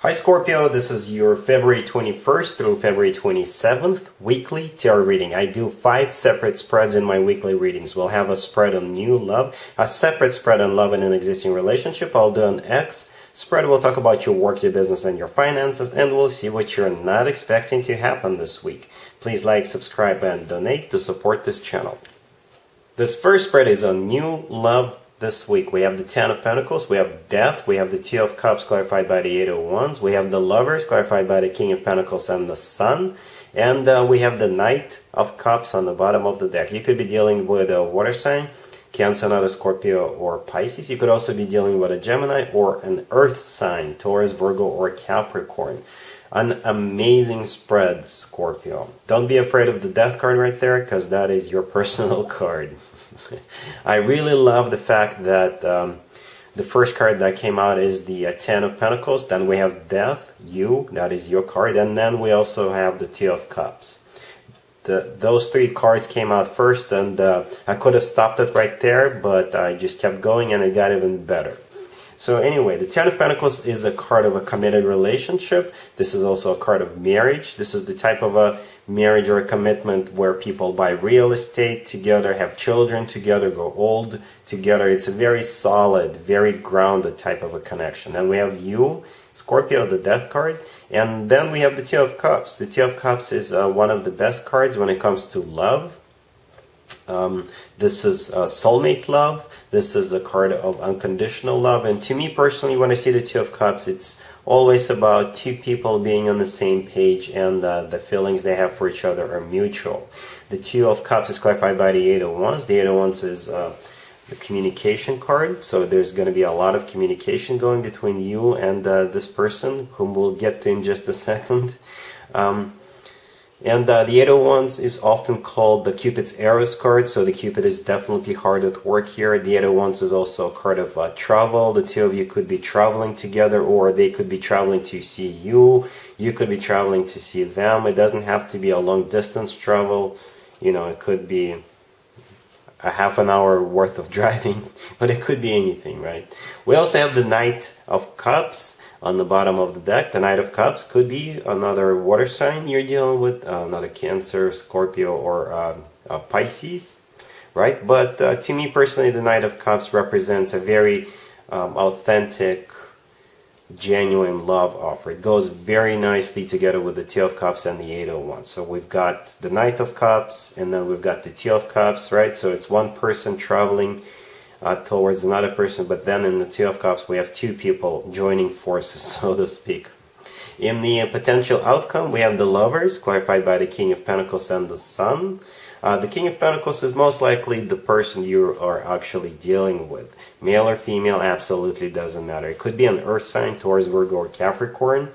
Hi Scorpio, this is your February 21st through February 27th weekly tarot reading. I do 5 separate spreads in my weekly readings. We'll have a spread on new love, a separate spread on love in an existing relationship. I'll do an X spread. We'll talk about your work, your business, and your finances, and we'll see what you're not expecting to happen this week. Please like, subscribe, and donate to support this channel. This first spread is on new love. This week we have the Ten of Pentacles, we have Death, we have the Two of Cups clarified by the Eight of Wands, we have the Lovers clarified by the King of Pentacles and the Sun, and we have the Knight of Cups on the bottom of the deck. You could be dealing with a water sign, Cancer, another Scorpio, or Pisces. You could also be dealing with a Gemini or an Earth sign, Taurus, Virgo, or Capricorn. An amazing spread, Scorpio. Don't be afraid of the Death card right there, because that is your personal card. I really love the fact that the first card that came out is the Ten of Pentacles. Then we have Death, you, that is your card. And then we also have the Two of Cups. Those 3 cards came out first, and I could have stopped it right there, but I just kept going and it got even better. So anyway, the Ten of Pentacles is a card of a committed relationship. This is also a card of marriage. This is the type of a marriage or a commitment where people buy real estate together, have children together, go old together. It's a very solid, very grounded type of a connection. And we have you, Scorpio, the Death card. And then we have the Two of Cups. The Two of Cups is one of the best cards when it comes to love. This is soulmate love. This is a card of unconditional love. And to me personally, when I see the Two of Cups, it's always about 2 people being on the same page, and the feelings they have for each other are mutual. The Two of Cups is clarified by the Eight of Wands. The Eight of Wands is the communication card. So there's going to be a lot of communication going between you and this person, whom we'll get to in just a second. And the Eight of Wands is often called the Cupid's arrows card, so the Cupid is definitely hard at work here. The Eight of Wands is also a card of travel. The two of you could be traveling together, or they could be traveling to see you. You could be traveling to see them. It doesn't have to be a long distance travel. You know, it could be a half an hour worth of driving, but it could be anything, right? We also have the Knight of Cups on the bottom of the deck. The Knight of Cups could be another water sign you're dealing with, another Cancer, Scorpio, or Pisces, right? But to me personally, the Knight of Cups represents a very authentic, genuine love offer. It goes very nicely together with the Two of Cups and the Eight of Wands. So we've got the Knight of Cups, and then we've got the Two of Cups, right? So it's one person traveling towards another person, but then in the Two of Cups we have 2 people joining forces, so to speak. In the potential outcome, we have the Lovers, clarified by the King of Pentacles and the Sun. The King of Pentacles is most likely the person you are actually dealing with. Male or female, absolutely doesn't matter. It could be an Earth sign, Taurus, Virgo, or Capricorn.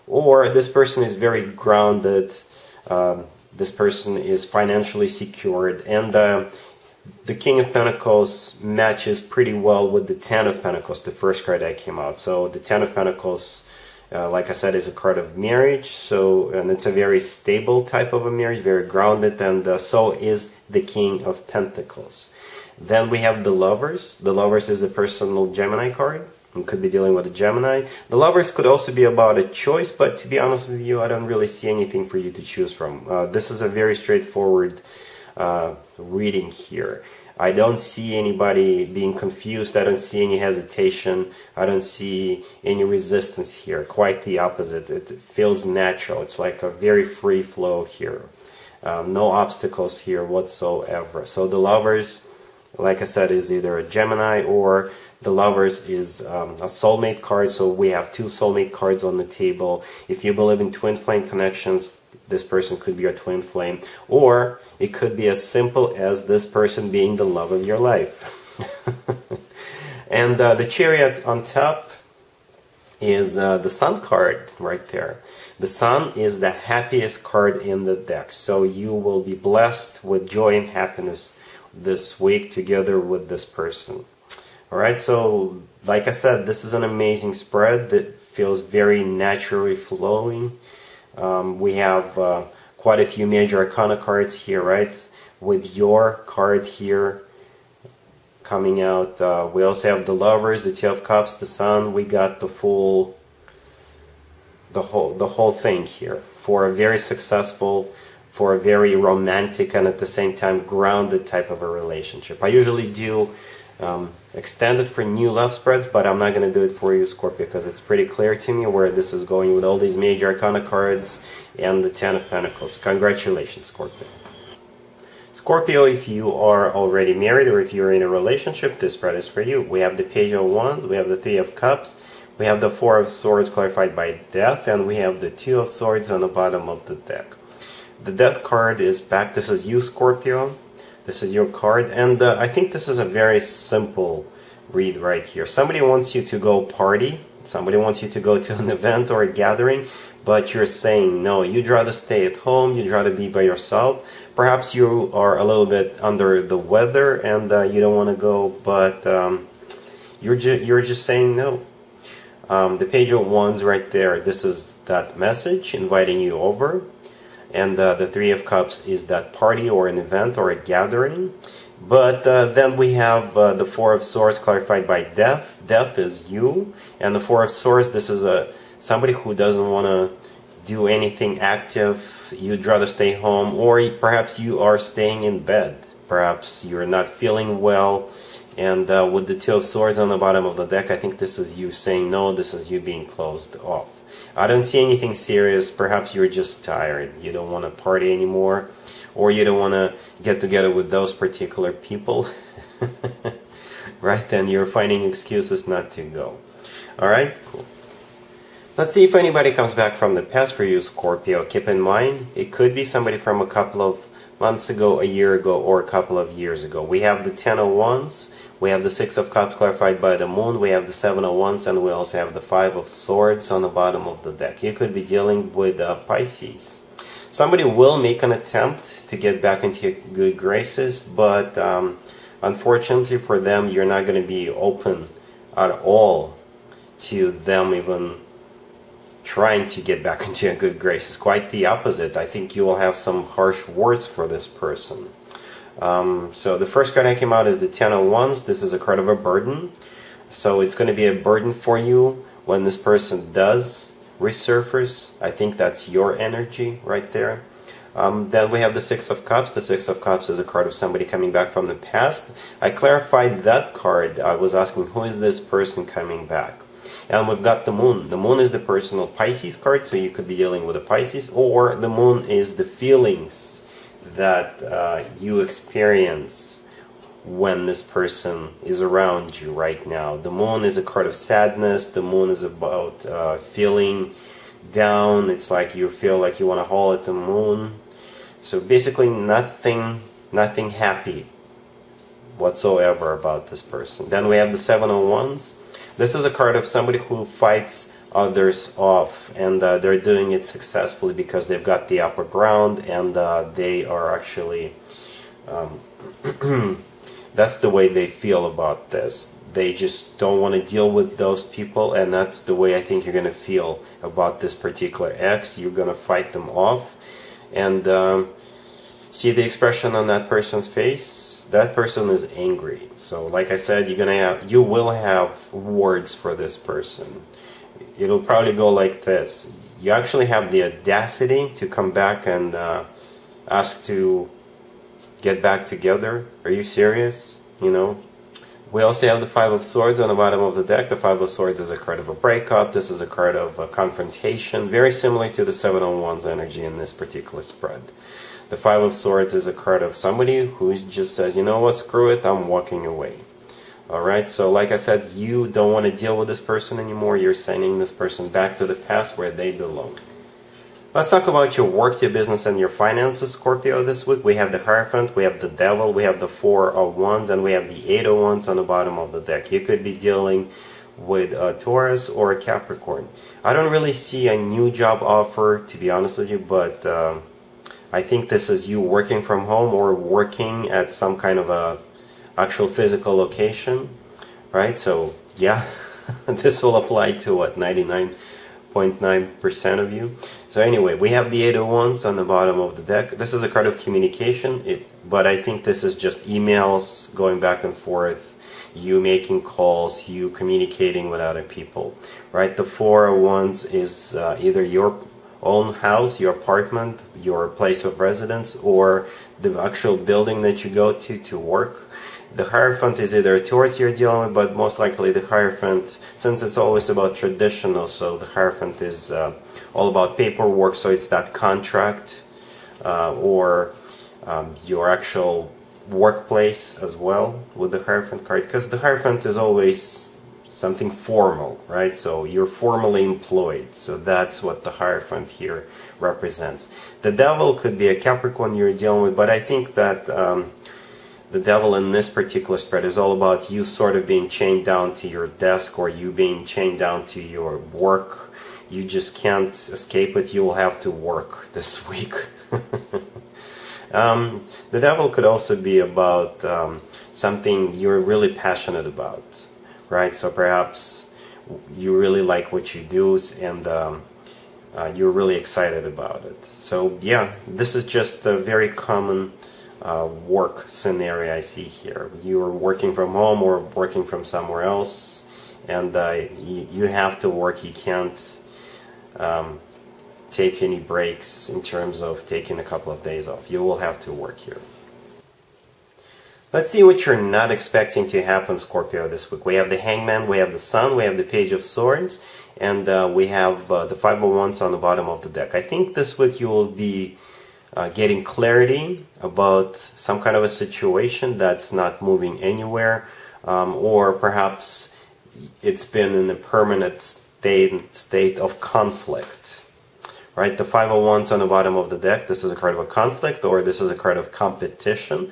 Or this person is very grounded. This person is financially secured, and the King of Pentacles matches pretty well with the Ten of Pentacles, the first card that came out. So the Ten of Pentacles, like I said, is a card of marriage. And it's a very stable type of a marriage, very grounded, and so is the King of Pentacles. Then we have the Lovers. The Lovers is a personal Gemini card. You could be dealing with a Gemini. The Lovers could also be about a choice, but to be honest with you, I don't really see anything for you to choose from. This is a very straightforward reading here. I don't see anybody being confused. I don't see any hesitation. I don't see any resistance here. Quite the opposite. It feels natural. It's like a very free flow here. No obstacles here whatsoever. So the Lovers, like I said, is either a Gemini, or the Lovers is a soulmate card. So we have 2 soulmate cards on the table. If you believe in twin flame connections, this person could be your twin flame, or it could be as simple as this person being the love of your life. And the Chariot on top is the Sun card right there. The Sun is the happiest card in the deck, so you will be blessed with joy and happiness this week together with this person. Alright, so like I said, this is an amazing spread that feels very naturally flowing. We have quite a few major arcana cards here, right? With your card here coming out. We also have the Lovers, the Two of Cups, the Sun. We got the full the whole thing here for a very successful, for a very romantic and at the same time grounded type of a relationship. I usually do extended for new love spreads, but I'm not going to do it for you, Scorpio, because it's pretty clear to me where this is going with all these major arcana cards and the Ten of Pentacles. Congratulations, Scorpio. Scorpio, if you are already married or if you're in a relationship, this spread is for you. We have the Page of Wands, we have the Three of Cups, we have the Four of Swords clarified by Death, and we have the Two of Swords on the bottom of the deck. The Death card is back. This is you, Scorpio. This is your card, and I think this is a very simple read right here. Somebody wants you to go party, somebody wants you to go to an event or a gathering, but you're saying no. You'd rather stay at home, you'd rather be by yourself. Perhaps you are a little bit under the weather and you don't want to go, but you're just saying no. The Page of Wands right there, this is that message inviting you over. And the Three of Cups is that party or an event or a gathering. But then we have the Four of Swords clarified by Death. Death is you. And the Four of Swords, this is somebody who doesn't want to do anything active. You'd rather stay home. Or perhaps you are staying in bed. Perhaps you're not feeling well. And with the Two of Swords on the bottom of the deck, I think this is you saying no. This is you being closed off. I don't see anything serious. Perhaps you're just tired. You don't want to party anymore. Or you don't want to get together with those particular people. Right? And you're finding excuses not to go. Alright? Cool. Let's see if anybody comes back from the past for you, Scorpio. Keep in mind, it could be somebody from a couple of months ago, a year ago, or a couple of years ago. We have the Ten of Wands. We have the Six of Cups clarified by the Moon. We have the Seven of Wands, and we also have the Five of Swords on the bottom of the deck. You could be dealing with Pisces. Somebody will make an attempt to get back into your good graces, but unfortunately for them, you're not going to be open at all to them even trying to get back into your good graces. Quite the opposite. I think you will have some harsh words for this person. So the first card that came out is the Ten of Wands. This is a card of a burden. So it's going to be a burden for you when this person does resurface. I think that's your energy right there. Then we have the Six of Cups. The Six of Cups is a card of somebody coming back from the past. I clarified that card. I was asking, who is this person coming back? And we've got the Moon. The Moon is the personal Pisces card, so you could be dealing with a Pisces, or the Moon is the feelings that you experience when this person is around you right now. The Moon is a card of sadness. The Moon is about feeling down. It's like you feel like you want to haul at the moon. So basically nothing happy whatsoever about this person. Then we have the Seven of Wands. This is a card of somebody who fights others off, and they're doing it successfully because they've got the upper ground, and they are actually that's the way they feel about this. They just don't want to deal with those people, and that's the way I think you're going to feel about this particular ex. You're going to fight them off, and see the expression on that person's face. That person is angry. So like I said, you will have words for this person. It'll probably go like this. You actually have the audacity to come back and ask to get back together. Are you serious? You know? We also have the Five of Swords on the bottom of the deck. The Five of Swords is a card of a breakup. This is a card of a confrontation. Very similar to the Seven of Wands energy in this particular spread. The Five of Swords is a card of somebody who just says, you know what, screw it, I'm walking away. Alright, so like I said, you don't want to deal with this person anymore. You're sending this person back to the past where they belong. Let's talk about your work, your business, and your finances, Scorpio, this week. We have the Hierophant, we have the Devil, we have the Four of Wands, and we have the Eight of Wands on the bottom of the deck. You could be dealing with a Taurus or a Capricorn. I don't really see a new job offer, to be honest with you, but I think this is you working from home or working at some kind of a actual physical location, right? So yeah, this will apply to what, 99.9% of you. So anyway, we have the Eight of Wands on the bottom of the deck. This is a card of communication, but I think this is just emails going back and forth. you making calls, you communicating with other people, right? The Four of Wands is either your own house, your apartment, your place of residence, or the actual building that you go to work. The Hierophant is either towards you're dealing with, but most likely the Hierophant, since it's always about traditional, so the Hierophant is all about paperwork, so it's that contract or your actual workplace as well with the Hierophant card, because the Hierophant is always something formal, right? So you're formally employed, so that's what the Hierophant here represents. The Devil could be a Capricorn you're dealing with, but I think that the Devil in this particular spread is all about you sort of being chained down to your desk, or you being chained down to your work. You just can't escape it. You will have to work this week. The Devil could also be about something you're really passionate about, right? So perhaps you really like what you do, and you're really excited about it. So yeah, this is just a very common work scenario I see here. You're working from home or working from somewhere else, and you have to work. You can't take any breaks in terms of taking a couple of days off. You will have to work here. Let's see what you're not expecting to happen, Scorpio, this week. We have the Hangman, we have the Sun, we have the Page of Swords, and we have the Five of Wands on the bottom of the deck. I think this week you will be getting clarity about some kind of a situation that's not moving anywhere, or perhaps it's been in a permanent state of conflict, right? The Five of Wands on the bottom of the deck, this is a card of a conflict, or this is a card of competition.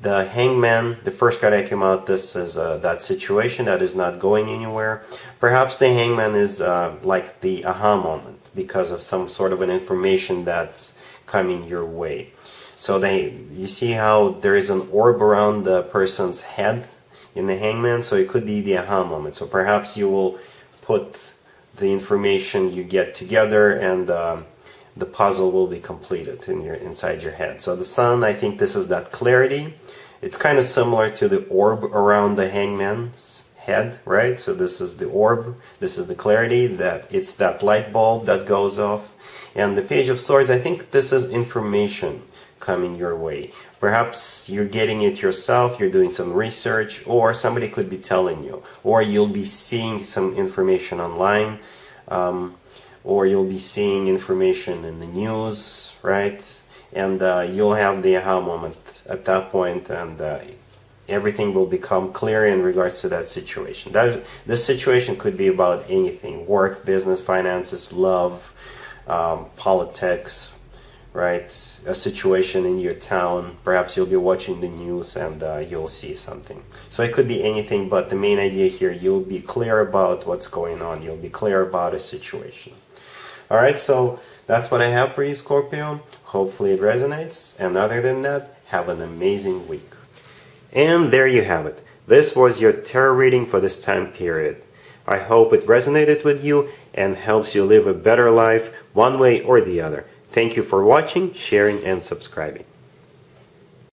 The Hangman, the first card that came out, this is that situation that is not going anywhere. Perhaps the Hangman is like the aha moment because of some sort of an information that's coming your way. So you see how there is an orb around the person's head in the Hangman, so it could be the aha moment. So perhaps you will put the information you get together, and the puzzle will be completed inside your head. So the Sun, I think this is that clarity. It's kind of similar to the orb around the Hangman's head, right? So this is the orb, this is the clarity, that it's that light bulb that goes off. And the Page of Swords, I think this is information coming your way. Perhaps you're getting it yourself, you're doing some research, or somebody could be telling you, or you'll be seeing some information online, or you'll be seeing information in the news, right? And you'll have the aha moment at that point, and everything will become clear in regards to that situation. This situation could be about anything: work, business, finances, love, politics, right? A situation in your town. Perhaps you'll be watching the news and you'll see something. So it could be anything, but the main idea here, you'll be clear about what's going on. You'll be clear about a situation. Alright, so that's what I have for you, Scorpio. Hopefully it resonates. And other than that, have an amazing week. And there you have it. This was your tarot reading for this time period. I hope it resonated with you and helps you live a better life one way or the other. Thank you for watching, sharing, and subscribing.